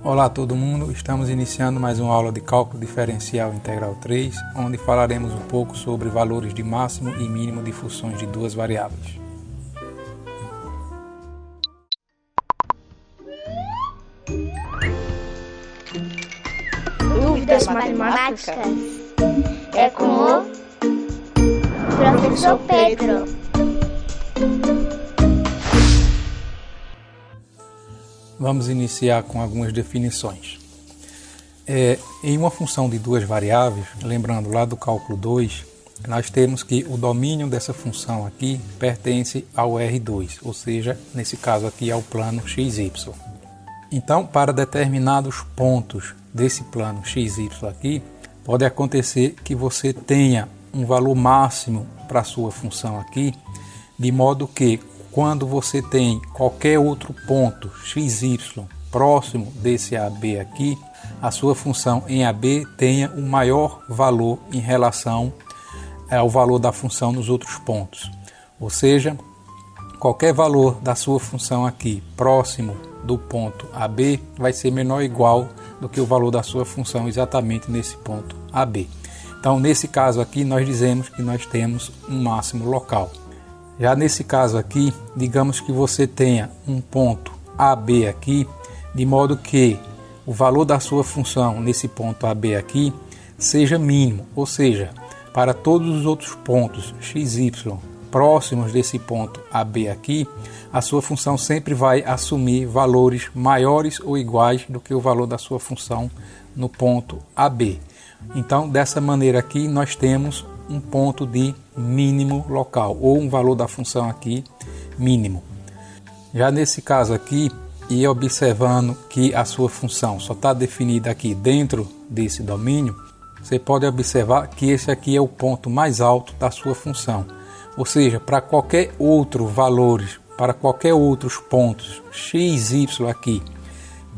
Olá a todo mundo, estamos iniciando mais uma aula de Cálculo Diferencial Integral 3, onde falaremos um pouco sobre valores de máximo e mínimo de funções de duas variáveis. Dúvidas matemáticas é com o professor Pedro. Vamos iniciar com algumas definições. Em uma função de duas variáveis, lembrando lá do cálculo 2, nós temos que o domínio dessa função aqui pertence ao R2, ou seja, nesse caso aqui ao plano XY. Então, para determinados pontos desse plano XY aqui, pode acontecer que você tenha um valor máximo para a sua função aqui, de modo que quando você tem qualquer outro ponto XY próximo desse AB aqui, a sua função em AB tenha um maior valor em relação ao valor da função nos outros pontos. Ou seja, qualquer valor da sua função aqui próximo do ponto AB vai ser menor ou igual do que o valor da sua função exatamente nesse ponto AB. Então, nesse caso aqui, nós dizemos que nós temos um máximo local. Já nesse caso aqui, digamos que você tenha um ponto AB aqui, de modo que o valor da sua função nesse ponto AB aqui seja mínimo, ou seja, para todos os outros pontos XY próximos desse ponto AB aqui, a sua função sempre vai assumir valores maiores ou iguais do que o valor da sua função no ponto AB. Então, dessa maneira aqui, nós temos um ponto de mínimo local, ou um valor da função aqui mínimo. Já nesse caso aqui, e observando que a sua função só está definida aqui dentro desse domínio, você pode observar que esse aqui é o ponto mais alto da sua função. Ou seja, para qualquer outro valores, para qualquer outros pontos x, y aqui,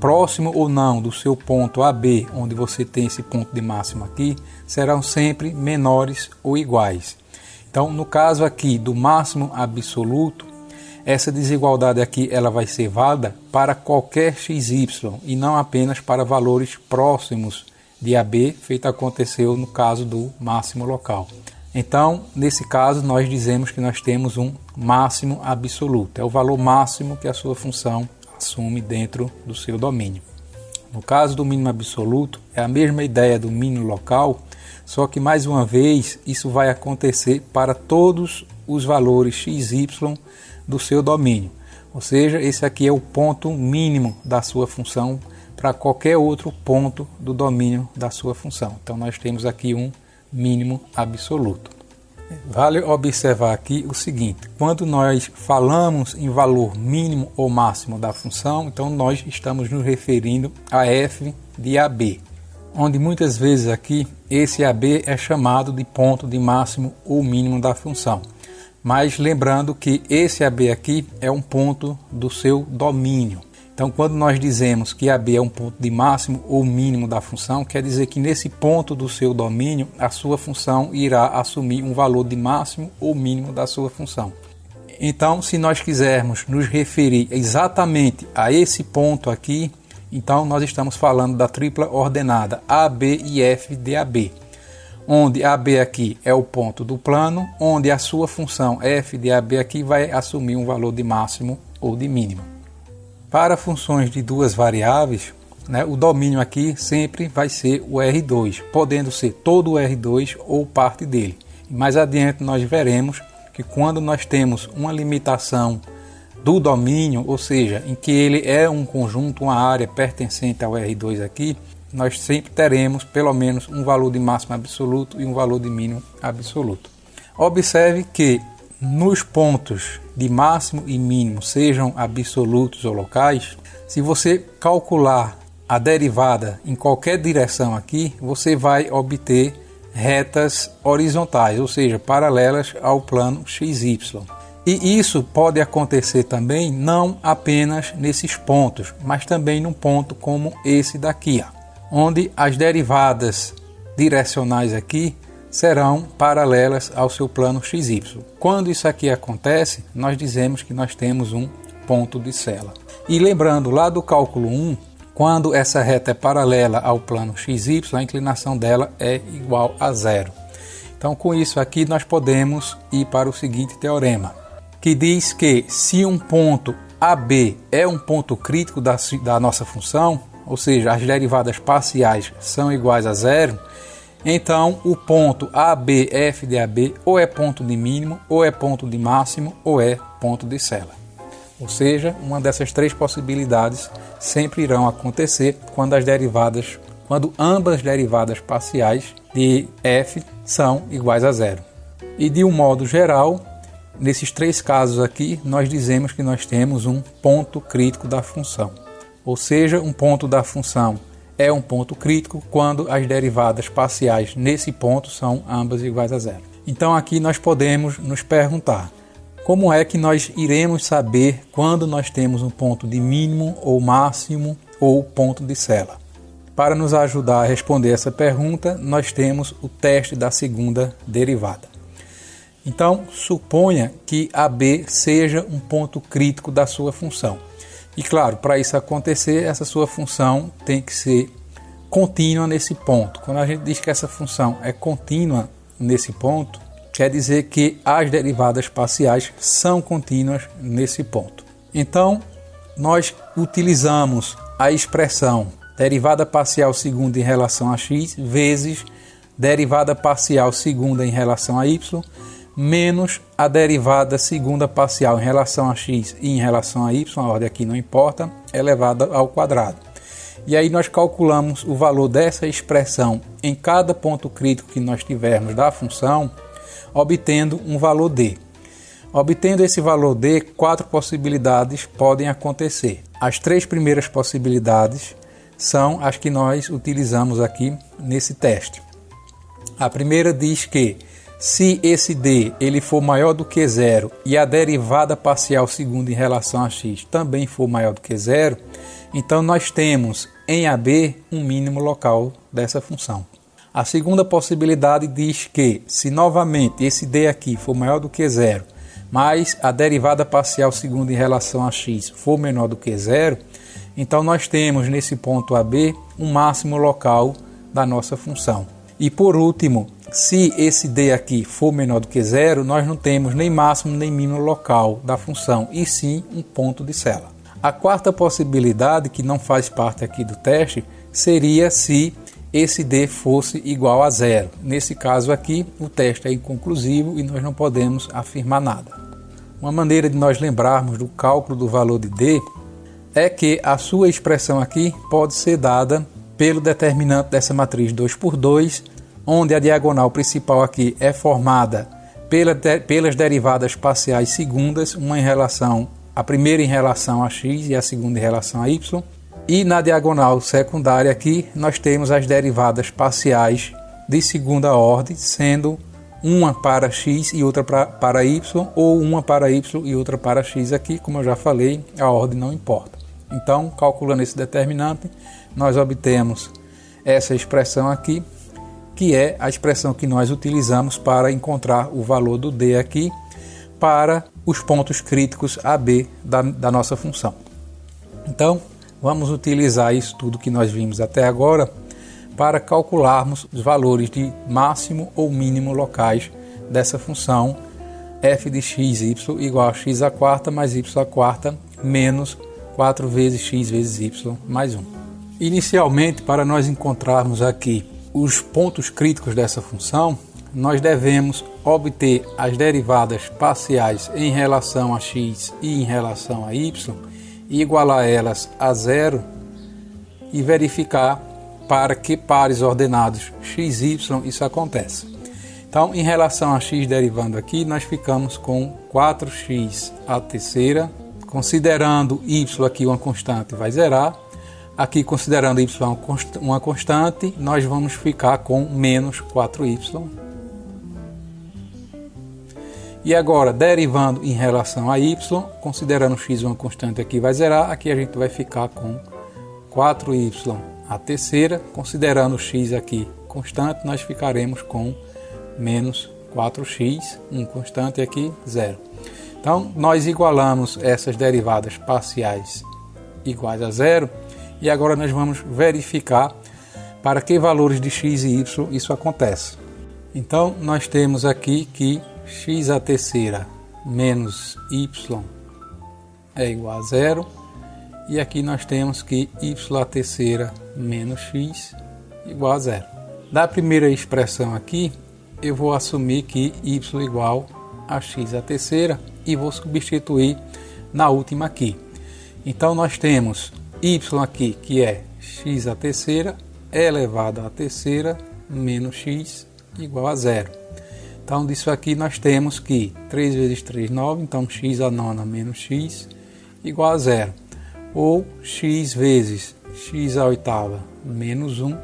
próximo ou não do seu ponto AB, onde você tem esse ponto de máximo aqui, serão sempre menores ou iguais. Então, no caso aqui do máximo absoluto, essa desigualdade aqui ela vai ser válida para qualquer xy e não apenas para valores próximos de AB, feito aconteceu no caso do máximo local. Então, nesse caso, nós dizemos que nós temos um máximo absoluto. É o valor máximo que a sua função assume dentro do seu domínio. No caso do mínimo absoluto, é a mesma ideia do mínimo local, só que mais uma vez isso vai acontecer para todos os valores xy do seu domínio. Ou seja, esse aqui é o ponto mínimo da sua função para qualquer outro ponto do domínio da sua função. Então nós temos aqui um mínimo absoluto. Vale observar aqui o seguinte: quando nós falamos em valor mínimo ou máximo da função, então nós estamos nos referindo a f de AB, onde muitas vezes aqui esse AB é chamado de ponto de máximo ou mínimo da função. Mas lembrando que esse AB aqui é um ponto do seu domínio. Então, quando nós dizemos que AB é um ponto de máximo ou mínimo da função, quer dizer que nesse ponto do seu domínio, a sua função irá assumir um valor de máximo ou mínimo da sua função. Então, se nós quisermos nos referir exatamente a esse ponto aqui, então nós estamos falando da tripla ordenada AB e F de AB, onde AB aqui é o ponto do plano, onde a sua função F de AB aqui vai assumir um valor de máximo ou de mínimo. Para funções de duas variáveis, o domínio aqui sempre vai ser o R2, podendo ser todo o R2 ou parte dele. E mais adiante nós veremos que quando nós temos uma limitação do domínio, ou seja, em que ele é um conjunto, uma área pertencente ao R2 aqui, nós sempre teremos pelo menos um valor de máximo absoluto e um valor de mínimo absoluto. Observe que nos pontos de máximo e mínimo, sejam absolutos ou locais, se você calcular a derivada em qualquer direção aqui, você vai obter retas horizontais, ou seja, paralelas ao plano XY. E isso pode acontecer também não apenas nesses pontos, mas também num ponto como esse daqui, onde as derivadas direcionais aqui serão paralelas ao seu plano XY. Quando isso aqui acontece, nós dizemos que nós temos um ponto de sela. E lembrando lá do cálculo 1, quando essa reta é paralela ao plano XY, a inclinação dela é igual a zero. Então, com isso aqui, nós podemos ir para o seguinte teorema, que diz que se um ponto AB é um ponto crítico da nossa função, ou seja, as derivadas parciais são iguais a zero, então o ponto ABF de AB ou é ponto de mínimo, ou é ponto de máximo, ou é ponto de sela. Ou seja, uma dessas três possibilidades sempre irão acontecer quando ambas derivadas parciais de f são iguais a zero. E de um modo geral, nesses três casos aqui, nós dizemos que nós temos um ponto crítico da função. Ou seja, um ponto da função é um ponto crítico quando as derivadas parciais nesse ponto são ambas iguais a zero. Então aqui nós podemos nos perguntar, como é que nós iremos saber quando nós temos um ponto de mínimo ou máximo ou ponto de sela? Para nos ajudar a responder essa pergunta, nós temos o teste da segunda derivada. Então, suponha que AB seja um ponto crítico da sua função. E claro, para isso acontecer, essa sua função tem que ser contínua nesse ponto. Quando a gente diz que essa função é contínua nesse ponto, quer dizer que as derivadas parciais são contínuas nesse ponto. Então, nós utilizamos a expressão derivada parcial segunda em relação a x vezes derivada parcial segunda em relação a y menos a derivada segunda parcial em relação a x e em relação a y, a ordem aqui não importa, elevada ao quadrado. E aí nós calculamos o valor dessa expressão em cada ponto crítico que nós tivermos da função, obtendo um valor d. Obtendo esse valor d, 4 possibilidades podem acontecer. As 3 primeiras possibilidades são as que nós utilizamos aqui nesse teste. A primeira diz que se esse d ele for maior do que zero e a derivada parcial segunda em relação a x também for maior do que zero, então nós temos em AB um mínimo local dessa função. A segunda possibilidade diz que se novamente esse d aqui for maior do que zero, mas a derivada parcial segunda em relação a x for menor do que zero, então nós temos nesse ponto AB um máximo local da nossa função. E por último, se esse d aqui for menor do que zero, nós não temos nem máximo nem mínimo local da função, e sim um ponto de sela. A quarta possibilidade, que não faz parte aqui do teste, seria se esse d fosse igual a zero. Nesse caso aqui, o teste é inconclusivo e nós não podemos afirmar nada. Uma maneira de nós lembrarmos do cálculo do valor de d é que a sua expressão aqui pode ser dada pelo determinante dessa matriz 2 por 2, onde a diagonal principal aqui é formada pelas derivadas parciais segundas, a primeira em relação a x e a segunda em relação a y. E na diagonal secundária aqui nós temos as derivadas parciais de segunda ordem, sendo uma para x e outra para y, ou uma para y e outra para x aqui, como eu já falei, a ordem não importa. Então, calculando esse determinante, nós obtemos essa expressão aqui, que é a expressão que nós utilizamos para encontrar o valor do d aqui para os pontos críticos AB da nossa função. Então, vamos utilizar isso tudo que nós vimos até agora para calcularmos os valores de máximo ou mínimo locais dessa função f de x, y igual a x à quarta mais y à quarta menos 4 vezes x vezes y mais 1. Inicialmente, para nós encontrarmos aqui os pontos críticos dessa função, nós devemos obter as derivadas parciais em relação a x e em relação a y e igualar elas a zero e verificar para que pares ordenados x e y isso acontece. Então, em relação a x derivando aqui, nós ficamos com 4x à terceira. Considerando y aqui uma constante, vai zerar. Aqui, considerando y uma constante, nós vamos ficar com menos 4y. E agora, derivando em relação a y, considerando x uma constante aqui, vai zerar. Aqui a gente vai ficar com 4y à terceira. Considerando x aqui constante, nós ficaremos com menos 4x, um constante aqui, zero. Então, nós igualamos essas derivadas parciais iguais a zero E agora nós vamos verificar para que valores de x e y isso acontece. Então, nós temos aqui que x à terceira menos y é igual a zero. E aqui nós temos que y à terceira menos x igual a zero. Da primeira expressão aqui, eu vou assumir que y igual a x à terceira e vou substituir na última aqui. Então, nós temos y aqui, que é x à terceira elevado à terceira menos x igual a zero. Então, disso aqui nós temos que 3 vezes 3, 9, então x à nona menos x igual a zero. Ou x vezes x à oitava menos 1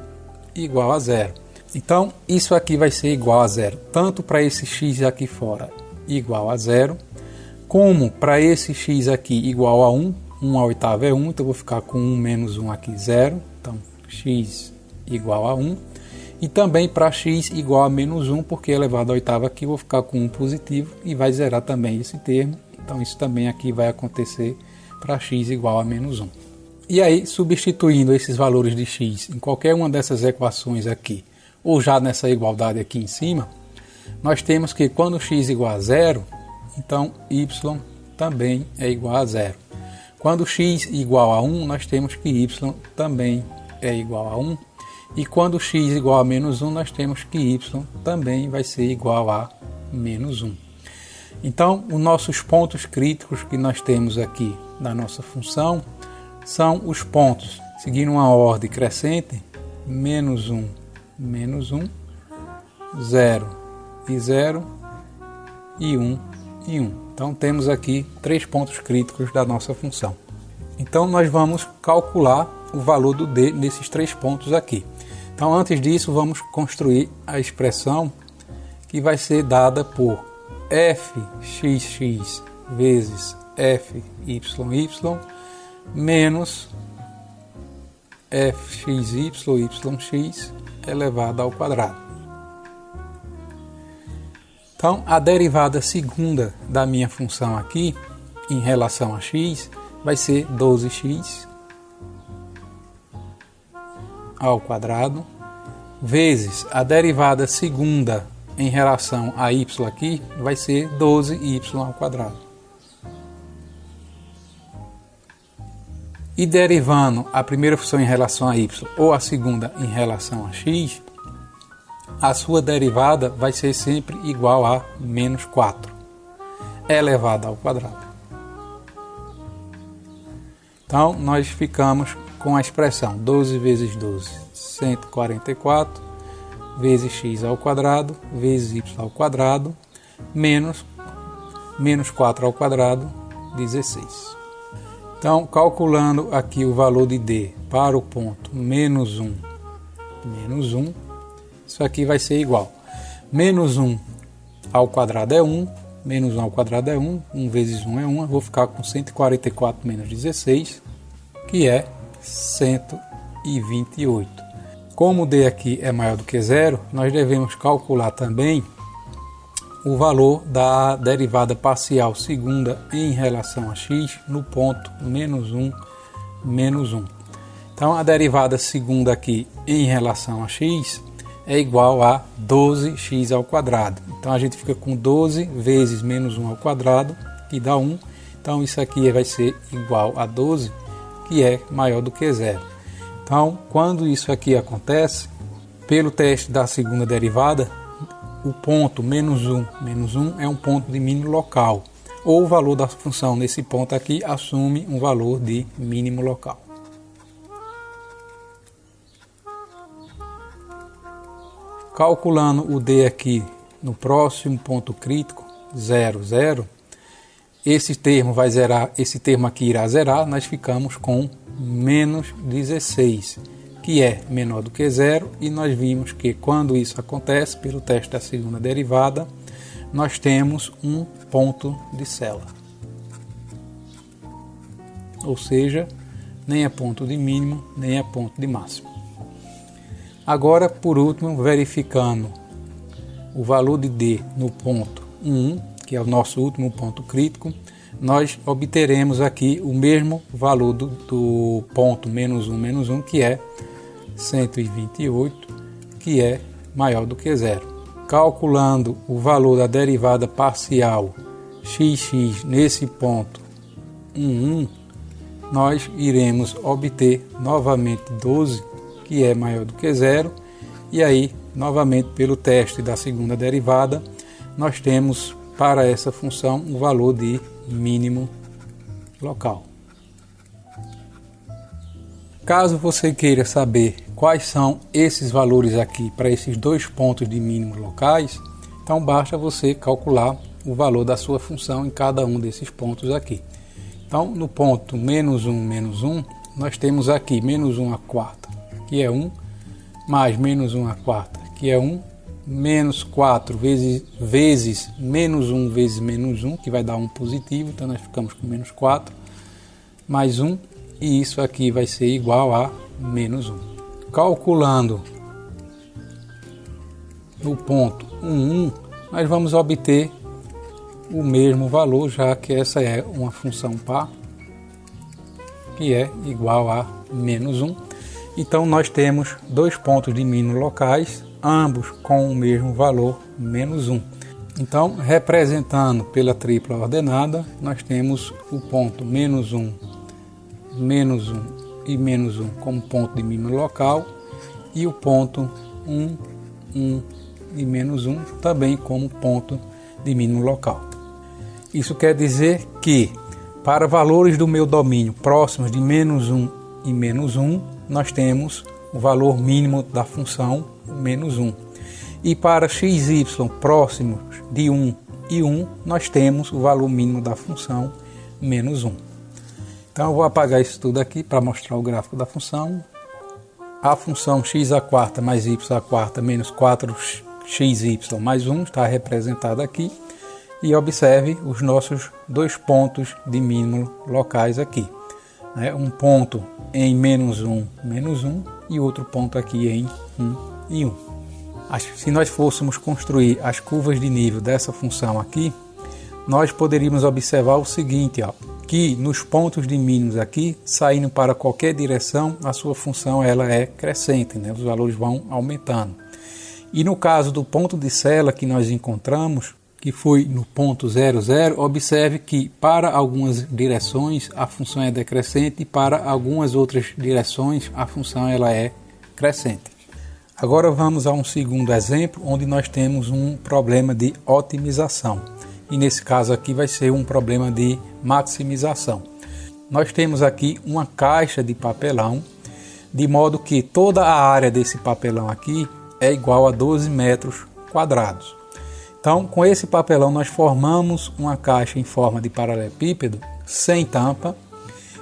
igual a zero. Então, isso aqui vai ser igual a zero, tanto para esse x aqui fora igual a zero, como para esse x aqui igual a 1, 1 à oitava é 1, então eu vou ficar com 1 menos 1 aqui, 0, então x igual a 1, e também para x igual a menos 1, porque elevado à oitava aqui eu vou ficar com 1 positivo e vai zerar também esse termo, então isso também aqui vai acontecer para x igual a menos 1. E aí, substituindo esses valores de x em qualquer uma dessas equações aqui, ou já nessa igualdade aqui em cima, nós temos que quando x igual a zero, então y também é igual a zero. Quando x igual a 1, nós temos que y também é igual a 1. E quando x igual a menos 1, nós temos que y também vai ser igual a menos 1. Então, os nossos pontos críticos que nós temos aqui na nossa função são os pontos, seguindo uma ordem crescente, menos 1, 0 e 0 e 1 e 1. Então, temos aqui 3 pontos críticos da nossa função. Então, nós vamos calcular o valor do d nesses 3 pontos aqui. Então, antes disso, vamos construir a expressão que vai ser dada por fxx vezes fyy menos fxyx elevado ao quadrado. Então, a derivada segunda da minha função aqui, em relação a x, vai ser 12x ao quadrado, vezes a derivada segunda em relação a y aqui, vai ser 12y ao quadrado. E derivando a primeira função em relação a y ou a segunda em relação a x, a sua derivada vai ser sempre igual a menos 4 elevado ao quadrado. Então, nós ficamos com a expressão 12 vezes 12, 144, vezes x ao quadrado, vezes y ao quadrado, menos 4 ao quadrado, 16. Então, calculando aqui o valor de d para o ponto menos 1, isso aqui vai ser igual. Menos 1 ao quadrado é 1, menos 1 ao quadrado é 1, 1 vezes 1 é 1, eu vou ficar com 144 menos 16, que é 128. Como o d aqui é maior do que zero, nós devemos calcular também o valor da derivada parcial segunda em relação a x no ponto menos 1, menos 1. Então, a derivada segunda aqui em relação a x é igual a 12x ao quadrado. Então, a gente fica com 12 vezes menos 1 ao quadrado, que dá 1. Então, isso aqui vai ser igual a 12, que é maior do que zero. Então, quando isso aqui acontece, pelo teste da segunda derivada, o ponto menos 1 é um ponto de mínimo local, ou o valor da função nesse ponto aqui assume um valor de mínimo local. Calculando o d aqui no próximo ponto crítico, 0, 0, esse termo vai zerar, esse termo aqui irá zerar, nós ficamos com menos 16, que é menor do que zero, e nós vimos que quando isso acontece, pelo teste da segunda derivada, nós temos um ponto de Cela. Ou seja, nem é ponto de mínimo, nem é ponto de máximo. Agora, por último, verificando o valor de d no ponto 1, que é o nosso último ponto crítico, nós obteremos aqui o mesmo valor do ponto menos 1, que é 128, que é maior do que zero. Calculando o valor da derivada parcial xx nesse ponto 1, nós iremos obter novamente 12, que é maior do que zero, e aí, novamente, pelo teste da segunda derivada, nós temos para essa função um valor de mínimo local. Caso você queira saber quais são esses valores aqui para esses dois pontos de mínimo locais, então basta você calcular o valor da sua função em cada um desses pontos aqui. Então, no ponto menos 1, nós temos aqui menos 1 à quarta, que é 1, mais menos 1 à quarta, que é 1, menos 4 vezes menos 1 vezes menos 1, que vai dar 1 positivo, então nós ficamos com menos 4, mais 1, e isso aqui vai ser igual a menos 1. Calculando no ponto 1, nós vamos obter o mesmo valor, já que essa é uma função par, que é igual a menos 1. Então nós temos dois pontos de mínimo locais, ambos com o mesmo valor, menos 1. Então, representando pela tripla ordenada, nós temos o ponto menos 1 e menos 1 como ponto de mínimo local, e o ponto 1 e menos 1 também como ponto de mínimo local. Isso quer dizer que, para valores do meu domínio próximos de menos 1 e menos 1, nós temos o valor mínimo da função menos 1. E para xy próximos de 1 e 1, nós temos o valor mínimo da função menos 1. Então eu vou apagar isso tudo aqui para mostrar o gráfico da função. A função x à quarta mais y à quarta menos 4xy mais 1 está representada aqui. E observe os nossos dois pontos de mínimo locais aqui. Um ponto em menos 1 e outro ponto aqui em 1 e 1. Se nós fôssemos construir as curvas de nível dessa função aqui, nós poderíamos observar o seguinte, que nos pontos de mínimos aqui, saindo para qualquer direção, a sua função ela é crescente, os valores vão aumentando. E no caso do ponto de sela que nós encontramos, que foi no ponto 0, 0, observe que para algumas direções a função é decrescente e para algumas outras direções a função ela é crescente. Agora vamos a um segundo exemplo onde nós temos um problema de otimização. E nesse caso aqui vai ser um problema de maximização. Nós temos aqui uma caixa de papelão, de modo que toda a área desse papelão aqui é igual a 12 metros quadrados. Então, com esse papelão nós formamos uma caixa em forma de paralelepípedo sem tampa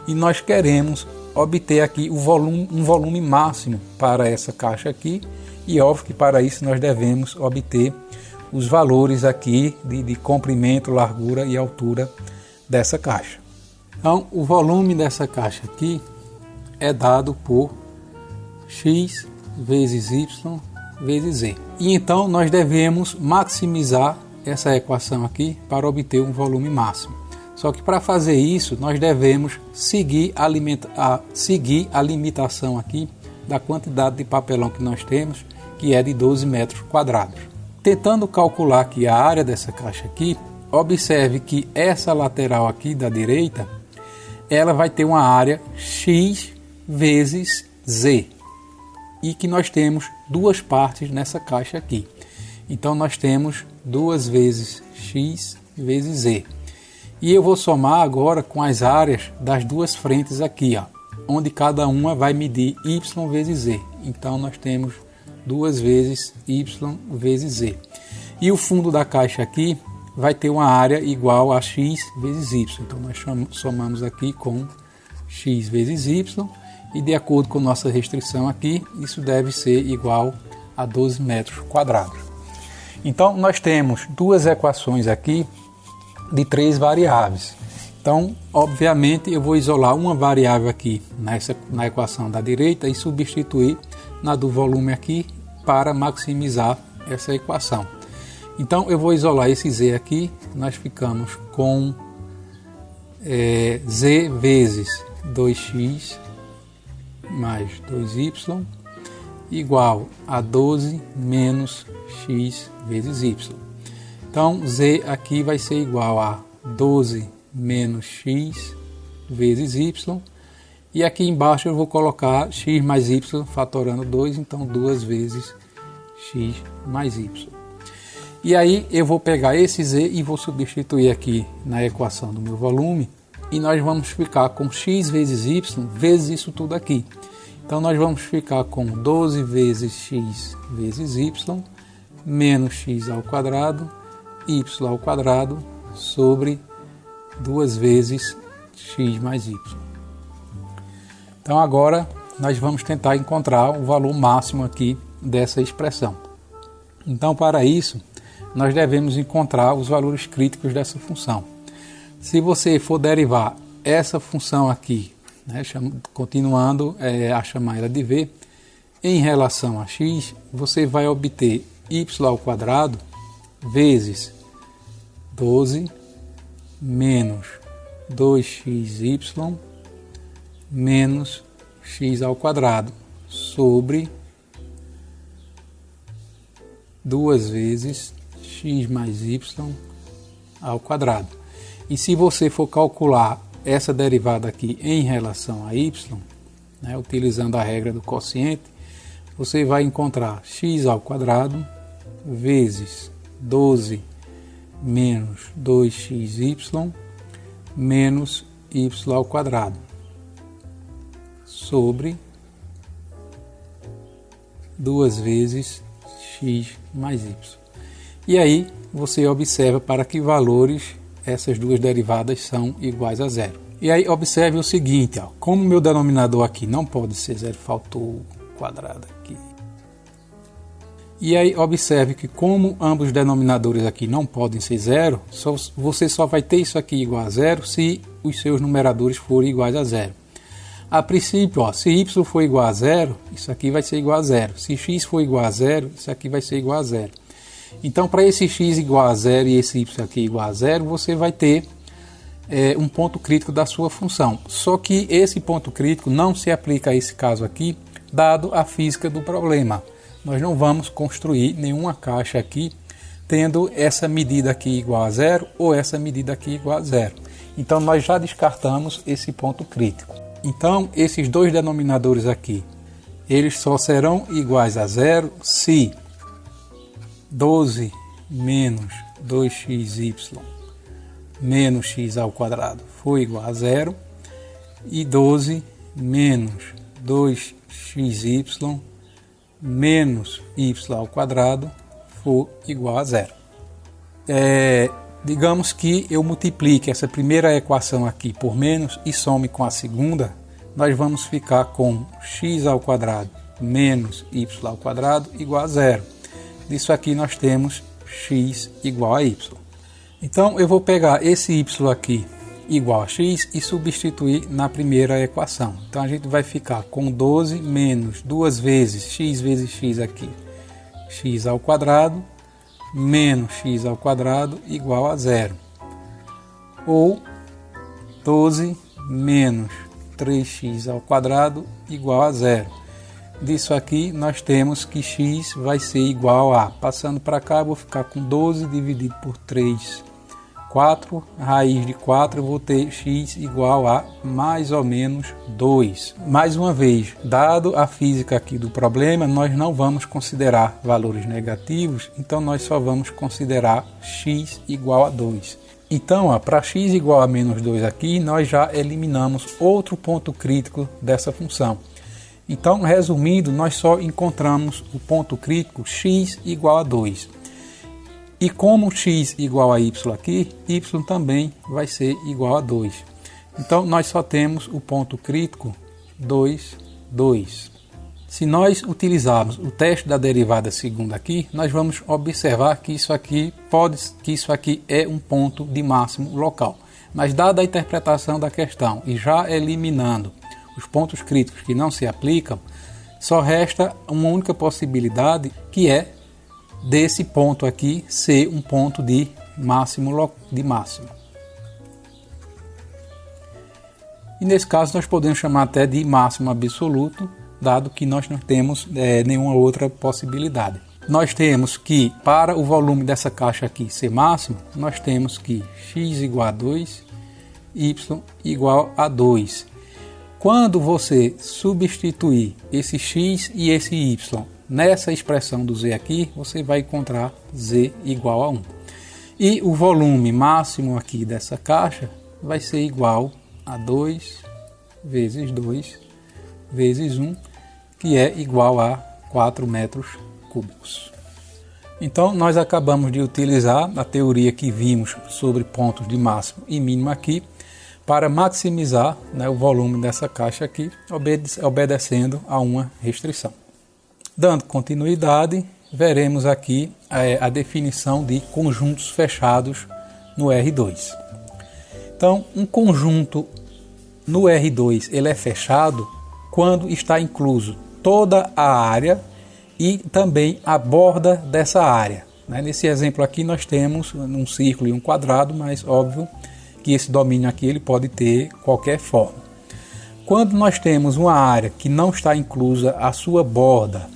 e nós queremos obter aqui um volume máximo para essa caixa aqui, e óbvio que para isso nós devemos obter os valores aqui de comprimento, largura e altura dessa caixa. Então, o volume dessa caixa aqui é dado por x vezes y vezes z. E então nós devemos maximizar essa equação aqui para obter um volume máximo. Só que para fazer isso nós devemos seguir a limitação aqui da quantidade de papelão que nós temos, que é de 12 metros quadrados. Tentando calcular aqui a área dessa caixa aqui, observe que essa lateral aqui da direita, ela vai ter uma área x vezes z. E que nós temos duas partes nessa caixa aqui. Então nós temos 2 vezes x vezes z. E eu vou somar agora com as áreas das duas frentes aqui, onde cada uma vai medir y vezes z. Então nós temos 2 vezes y vezes z. E o fundo da caixa aqui vai ter uma área igual a x vezes y. Então nós somamos aqui com x vezes y. E de acordo com nossa restrição aqui, isso deve ser igual a 12 metros quadrados. Então, nós temos duas equações aqui de 3 variáveis. Então, obviamente, eu vou isolar uma variável aqui na equação da direita e substituir na do volume aqui para maximizar essa equação. Então, eu vou isolar esse z aqui, nós ficamos com z vezes 2x mais 2y igual a 12 menos x vezes y. Então, z aqui vai ser igual a 12 menos x vezes y. E aqui embaixo eu vou colocar x mais y fatorando 2, então 2 vezes x mais y. E aí eu vou pegar esse z e vou substituir aqui na equação do meu volume. E nós vamos ficar com x vezes y vezes isso tudo aqui. Então nós vamos ficar com 12 vezes x vezes y menos x ao quadrado, y ao quadrado sobre 2 vezes x mais y. Então agora nós vamos tentar encontrar o valor máximo aqui dessa expressão. Então para isso nós devemos encontrar os valores críticos dessa função. Se você for derivar essa função aqui, né, continuando a chamar ela de v, em relação a x, você vai obter y ao quadrado vezes 12 menos 2xy menos x ao quadrado sobre 2 vezes x mais y ao quadrado. E se você for calcular essa derivada aqui em relação a y, né, utilizando a regra do quociente, você vai encontrar x ao quadrado vezes 12 menos 2xy menos y ao quadrado sobre 2 vezes x mais y. E aí você observa para que valores essas duas derivadas são iguais a zero. E aí observe o seguinte, ó, como o meu denominador aqui não pode ser zero, faltou o quadrado aqui. E aí observe que como ambos os denominadores aqui não podem ser zero, você só vai ter isso aqui igual a zero se os seus numeradores forem iguais a zero. A princípio, ó, se y for igual a zero, isso aqui vai ser igual a zero. Se x for igual a zero, isso aqui vai ser igual a zero. Então, para esse x igual a zero e esse y aqui igual a zero, você vai ter um ponto crítico da sua função. Só que esse ponto crítico não se aplica a esse caso aqui, dado a física do problema. Nós não vamos construir nenhuma caixa aqui tendo essa medida aqui igual a zero ou essa medida aqui igual a zero. Então, nós já descartamos esse ponto crítico. Então, esses dois denominadores aqui, eles só serão iguais a zero se 12 menos 2xy menos x ao quadrado for igual a zero e 12 menos 2xy menos y ao quadrado for igual a zero. Digamos que eu multiplique essa primeira equação aqui por menos e some com a segunda, nós vamos ficar com x ao quadrado menos y ao quadrado igual a zero. Disso aqui nós temos x igual a y. Então eu vou pegar esse y aqui igual a x e substituir na primeira equação. Então a gente vai ficar com 12 menos 2 vezes x aqui, x ao quadrado menos x ao quadrado igual a zero. Ou 12 menos 3x ao quadrado igual a zero. Disso aqui nós temos que x vai ser igual a, passando para cá eu vou ficar com 12 dividido por 3, 4, raiz de 4, eu vou ter x igual a mais ou menos 2. Mais uma vez, dado a física aqui do problema, nós não vamos considerar valores negativos, então nós só vamos considerar x igual a 2. Então, para x igual a menos 2 aqui, nós já eliminamos outro ponto crítico dessa função. Então, resumindo, nós só encontramos o ponto crítico x igual a 2. E como x igual a y aqui, y também vai ser igual a 2. Então, nós só temos o ponto crítico 2, 2. Se nós utilizarmos o teste da derivada segunda aqui, nós vamos observar que isso aqui é um ponto de máximo local. Mas dada a interpretação da questão e já eliminando os pontos críticos que não se aplicam, só resta uma única possibilidade, que é desse ponto aqui ser um ponto de máximo. E nesse caso nós podemos chamar até de máximo absoluto, dado que nós não temos nenhuma outra possibilidade. Nós temos que, para o volume dessa caixa aqui ser máximo, nós temos que x igual a 2, y igual a 2. Quando você substituir esse x e esse y nessa expressão do z aqui, você vai encontrar z igual a 1. E o volume máximo aqui dessa caixa vai ser igual a 2 vezes 2 vezes 1, que é igual a 4 metros cúbicos. Então, nós acabamos de utilizar a teoria que vimos sobre pontos de máximo e mínimo aqui para maximizar, né, o volume dessa caixa aqui, obedecendo a uma restrição. Dando continuidade, veremos aqui a definição de conjuntos fechados no R2. Então, um conjunto no R2 ele é fechado quando está incluso toda a área e também a borda dessa área. Nesse exemplo aqui nós temos um círculo e um quadrado, mas óbvio que esse domínio aqui ele pode ter qualquer forma. Quando nós temos uma área que não está inclusa a sua borda,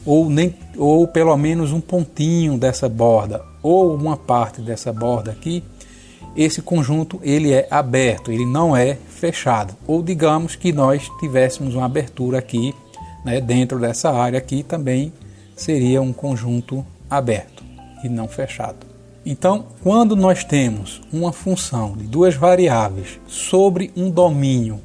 ou pelo menos um pontinho dessa borda, ou uma parte dessa borda aqui, esse conjunto ele é aberto, ele não é fechado. Ou digamos que nós tivéssemos uma abertura aqui, né, dentro dessa área aqui, também seria um conjunto aberto e não fechado. Então, quando nós temos uma função de duas variáveis sobre um domínio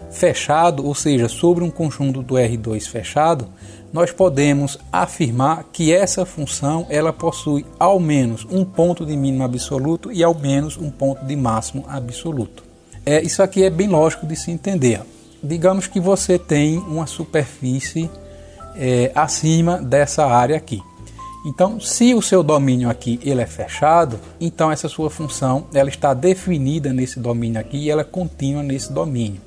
fechado, ou seja, sobre um conjunto do R2 fechado, nós podemos afirmar que essa função ela possui ao menos um ponto de mínimo absoluto e ao menos um ponto de máximo absoluto. Isso aqui é bem lógico de se entender. Digamos que você tem uma superfície acima dessa área aqui. Então, se o seu domínio aqui ele é fechado, então essa sua função ela está definida nesse domínio aqui e ela é contínua nesse domínio.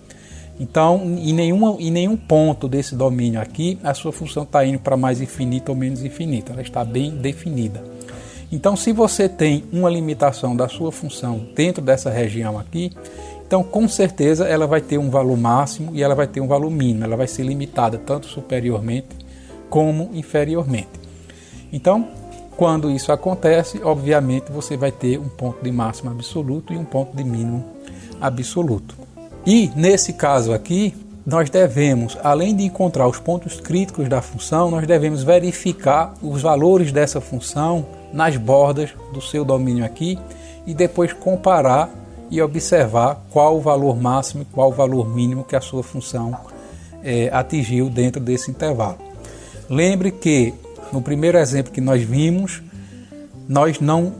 Então, em nenhum ponto desse domínio aqui, a sua função está indo para mais infinito ou menos infinito. Ela está bem definida. Então, se você tem uma limitação da sua função dentro dessa região aqui, então com certeza ela vai ter um valor máximo e ela vai ter um valor mínimo. Ela vai ser limitada tanto superiormente como inferiormente. Então, quando isso acontece, obviamente você vai ter um ponto de máximo absoluto e um ponto de mínimo absoluto. E nesse caso aqui, nós devemos, além de encontrar os pontos críticos da função, nós devemos verificar os valores dessa função nas bordas do seu domínio aqui e depois comparar e observar qual o valor máximo e qual o valor mínimo que a sua função atingiu dentro desse intervalo. Lembre que no primeiro exemplo que nós vimos, nós não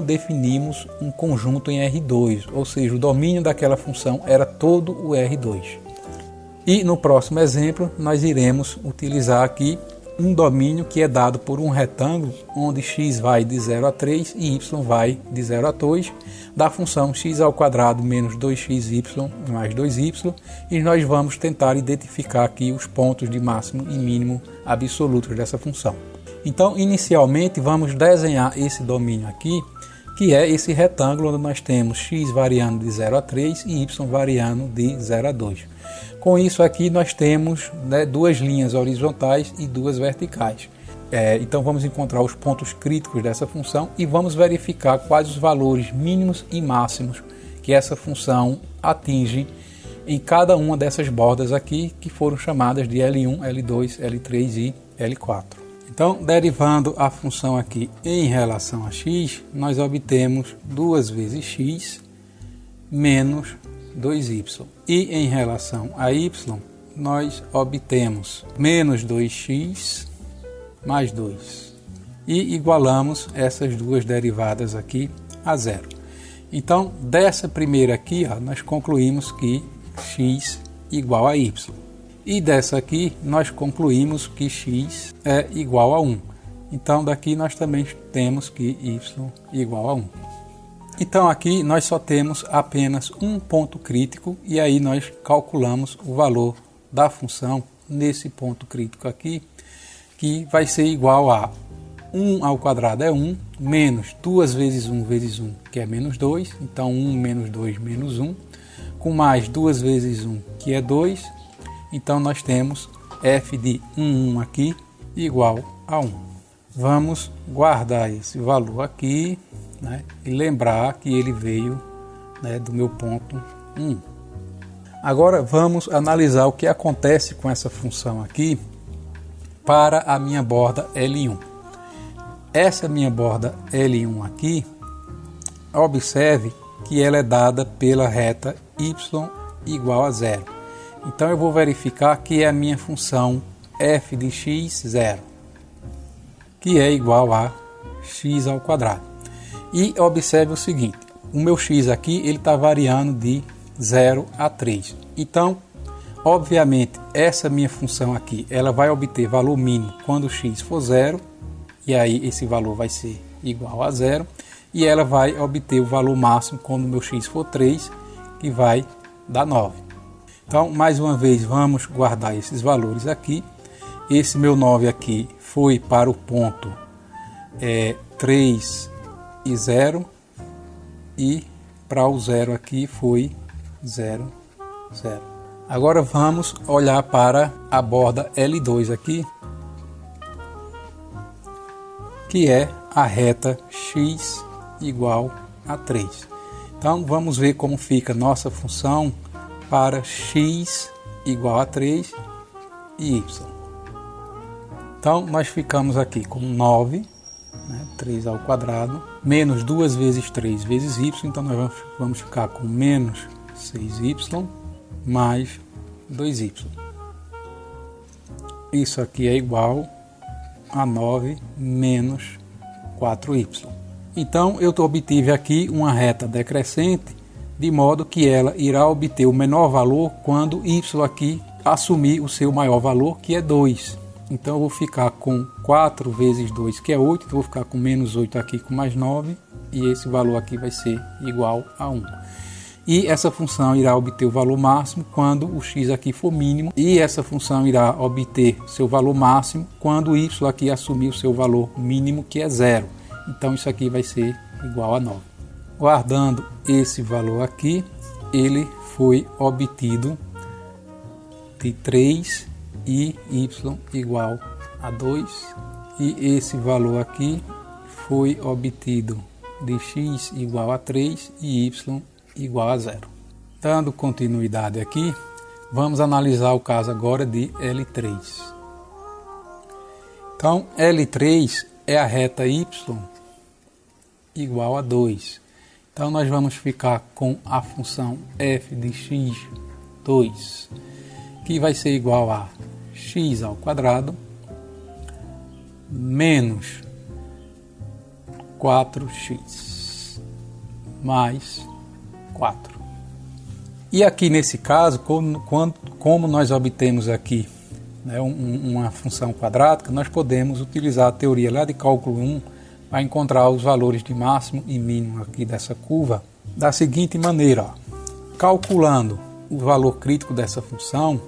definimos um conjunto em R2, ou seja, o domínio daquela função era todo o R2. E no próximo exemplo, nós iremos utilizar aqui um domínio que é dado por um retângulo, onde x vai de 0 a 3 e y vai de 0 a 2, da função x² menos 2xy mais 2y, e nós vamos tentar identificar aqui os pontos de máximo e mínimo absolutos dessa função. Então, inicialmente, vamos desenhar esse domínio aqui, que é esse retângulo onde nós temos x variando de 0 a 3 e y variando de 0 a 2. Com isso aqui nós temos, né, duas linhas horizontais e duas verticais. Então vamos encontrar os pontos críticos dessa função e vamos verificar quais os valores mínimos e máximos que essa função atinge em cada uma dessas bordas aqui, que foram chamadas de L1, L2, L3 e L4. Então, derivando a função aqui em relação a x, nós obtemos 2 vezes x menos 2y. E em relação a y, nós obtemos menos 2x mais 2. E igualamos essas duas derivadas aqui a zero. Então, dessa primeira aqui, nós concluímos que x igual a y. E dessa aqui, nós concluímos que x é igual a 1. Então, daqui nós também temos que y igual a 1. Então, aqui nós só temos apenas um ponto crítico e aí nós calculamos o valor da função nesse ponto crítico aqui, que vai ser igual a 1 ao quadrado é 1, menos 2 vezes 1 vezes 1, que é menos 2. Então, 1 menos 2 menos 1. com mais 2 vezes 1, que é 2. Então nós temos f de 1 aqui igual a 1. Vamos guardar esse valor aqui, né, e lembrar que ele veio, né, do meu ponto 1. Agora vamos analisar o que acontece com essa função aqui para a minha borda L1. Essa minha borda L1 aqui, observe que ela é dada pela reta y igual a 0. Então eu vou verificar que é a minha função f de x 0, que é igual a x ao quadrado. E observe o seguinte, o meu x aqui ele está variando de 0 a 3. Então, obviamente, essa minha função aqui, ela vai obter valor mínimo quando x for 0, e aí esse valor vai ser igual a 0, e ela vai obter o valor máximo quando o meu x for 3, que vai dar 9. Então, mais uma vez, vamos guardar esses valores aqui. Esse meu 9 aqui foi para o ponto 3 e 0, e para o 0 aqui foi 0, 0. Agora vamos olhar para a borda L2 aqui, que é a reta x igual a 3. Então vamos ver como fica nossa função para x igual a 3 e y. Então nós ficamos aqui com 9, né, 3 ao quadrado, menos 2 vezes 3 vezes y, então nós vamos ficar com menos 6y mais 2y. Isso aqui é igual a 9 menos 4y. Então eu obtive aqui uma reta decrescente, de modo que ela irá obter o menor valor quando y aqui assumir o seu maior valor, que é 2. Então eu vou ficar com 4 vezes 2, que é 8, então eu vou ficar com menos 8 aqui com mais 9, e esse valor aqui vai ser igual a 1. E essa função irá obter o valor máximo quando o x aqui for mínimo, e essa função irá obter seu valor máximo quando o y aqui assumir o seu valor mínimo, que é 0. Então isso aqui vai ser igual a 9. Guardando esse valor aqui, ele foi obtido de 3 e y igual a 2, e esse valor aqui foi obtido de x igual a 3 e y igual a 0. Dando continuidade aqui, vamos analisar o caso agora de L3. Então, L3 é a reta y igual a 2. Então, nós vamos ficar com a função f de x 2, que vai ser igual a x ao quadrado menos 4x mais 4. E aqui nesse caso, como nós obtemos aqui, né, uma função quadrática, nós podemos utilizar a teoria lá de cálculo 1 para encontrar os valores de máximo e mínimo aqui dessa curva da seguinte maneira. Ó. Calculando o valor crítico dessa função,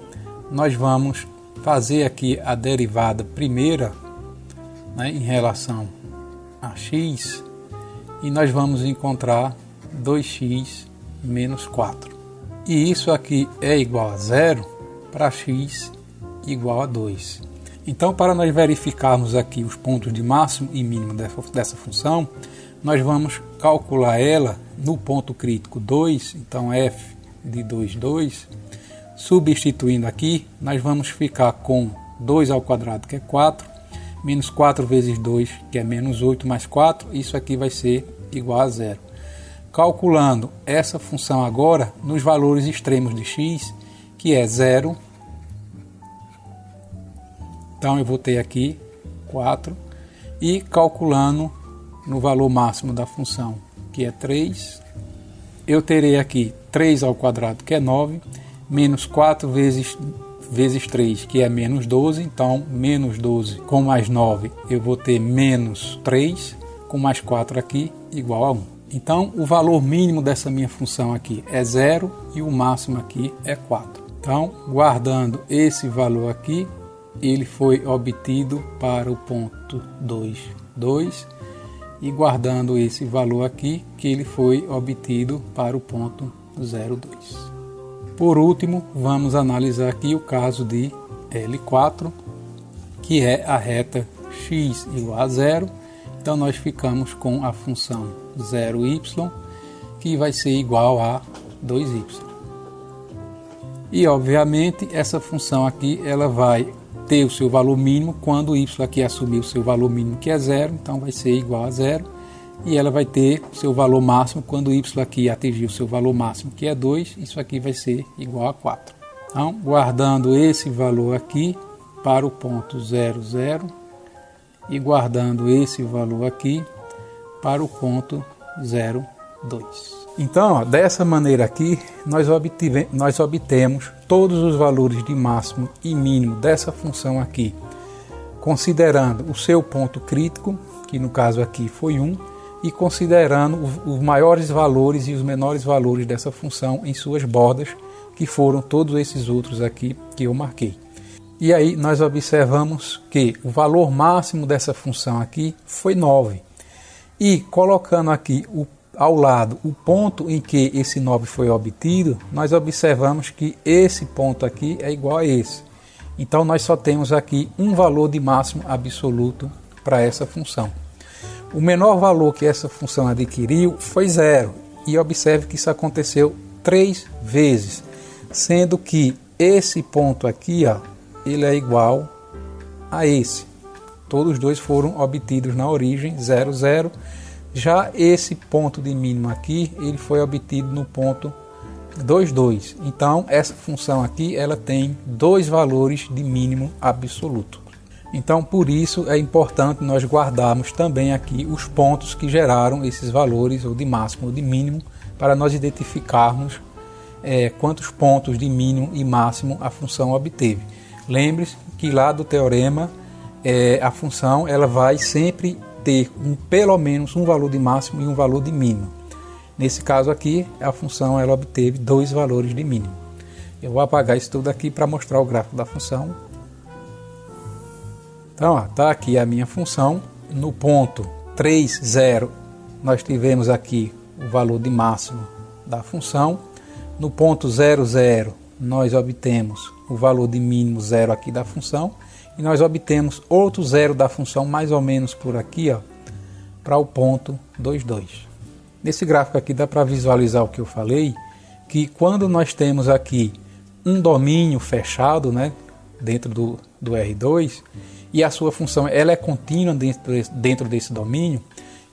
nós vamos fazer aqui a derivada primeira, né, em relação a x, e nós vamos encontrar 2x menos 4. E isso aqui é igual a 0 para x igual a 2. Então, para nós verificarmos aqui os pontos de máximo e mínimo dessa função, nós vamos calcular ela no ponto crítico 2, então f de 2, 2. Substituindo aqui, nós vamos ficar com 2 ao quadrado, que é 4, menos 4 vezes 2, que é menos 8, mais 4, isso aqui vai ser igual a 0. Calculando essa função agora nos valores extremos de x, que é 0, então eu vou ter aqui 4, e calculando no valor máximo da função, que é 3, eu terei aqui 3 ao quadrado, que é 9, menos 4 vezes 3, que é menos 12, então menos 12 com mais 9, eu vou ter menos 3, com mais 4 aqui, igual a 1. Então, o valor mínimo dessa minha função aqui é 0 e o máximo aqui é 4. Então, guardando esse valor aqui, ele foi obtido para o ponto 2, 2, e guardando esse valor aqui, que ele foi obtido para o ponto 0, 2. Por último, vamos analisar aqui o caso de L4, que é a reta x igual a 0. Então nós ficamos com a função 0y, que vai ser igual a 2y. E obviamente essa função aqui ela vai ter o seu valor mínimo quando o y aqui assumir o seu valor mínimo, que é 0, então vai ser igual a 0. E ela vai ter o seu valor máximo quando o y aqui atingir o seu valor máximo, que é 2, isso aqui vai ser igual a 4. Então, guardando esse valor aqui para o ponto 0, 0, e guardando esse valor aqui para o ponto 0, 2. Então, ó, dessa maneira aqui, nós obtemos todos os valores de máximo e mínimo dessa função aqui, considerando o seu ponto crítico, que no caso aqui foi 1, e considerando os maiores valores e os menores valores dessa função em suas bordas, que foram todos esses outros aqui que eu marquei. E aí nós observamos que o valor máximo dessa função aqui foi 9. E colocando aqui ao lado o ponto em que esse 9 foi obtido, nós observamos que esse ponto aqui é igual a esse. Então nós só temos aqui um valor de máximo absoluto para essa função. O menor valor que essa função adquiriu foi 0. E observe que isso aconteceu 3 vezes, sendo que esse ponto aqui, ó, ele é igual a esse. Todos os dois foram obtidos na origem 0, 0. Já esse ponto de mínimo aqui, ele foi obtido no ponto 2, 2. Então, essa função aqui, ela tem 2 valores de mínimo absoluto. Então, por isso é importante nós guardarmos também aqui os pontos que geraram esses valores, ou de máximo ou de mínimo, para nós identificarmos quantos pontos de mínimo e máximo a função obteve. Lembre-se que lá do teorema, a função ela vai sempre ter pelo menos um valor de máximo e um valor de mínimo. Nesse caso aqui, a função ela obteve 2 valores de mínimo. Eu vou apagar isso tudo aqui para mostrar o gráfico da função. Então, está aqui a minha função. No ponto 3, 0, nós tivemos aqui o valor de máximo da função. No ponto 0, 0, nós obtemos o valor de mínimo 0 aqui da função. E nós obtemos outro 0 da função mais ou menos por aqui, ó, para o ponto 2, 2. Nesse gráfico aqui dá para visualizar o que eu falei, que quando nós temos aqui um domínio fechado, né, dentro do R2, e a sua função ela é contínua dentro desse domínio,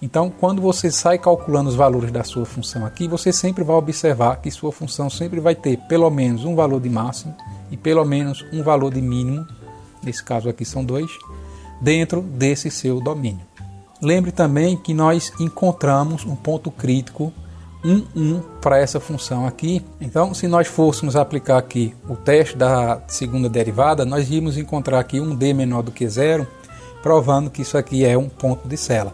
então quando você sai calculando os valores da sua função aqui, você sempre vai observar que sua função sempre vai ter pelo menos um valor de máximo e pelo menos um valor de mínimo, nesse caso aqui são 2, dentro desse seu domínio. Lembre também que nós encontramos um ponto crítico 1, 1 para essa função aqui. Então, se nós fôssemos aplicar aqui o teste da segunda derivada, nós íamos encontrar aqui um D menor do que 0, provando que isso aqui é um ponto de Cella.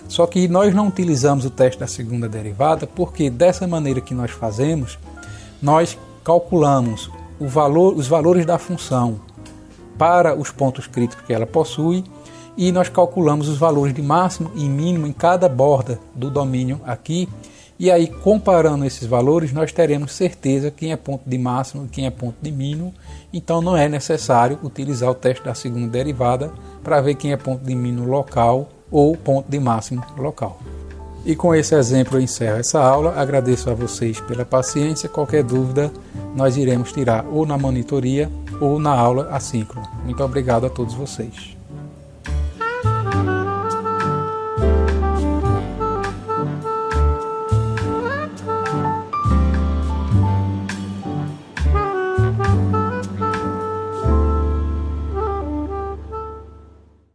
Só que nós não utilizamos o teste da segunda derivada, porque dessa maneira que nós fazemos, nós calculamos os valores da função para os pontos críticos que ela possui, e nós calculamos os valores de máximo e mínimo em cada borda do domínio aqui. E aí, comparando esses valores, nós teremos certeza quem é ponto de máximo e quem é ponto de mínimo. Então, não é necessário utilizar o teste da segunda derivada para ver quem é ponto de mínimo local ou ponto de máximo local. E com esse exemplo eu encerro essa aula. Agradeço a vocês pela paciência. Qualquer dúvida, nós iremos tirar ou na monitoria ou na aula assíncrona. Muito obrigado a todos vocês.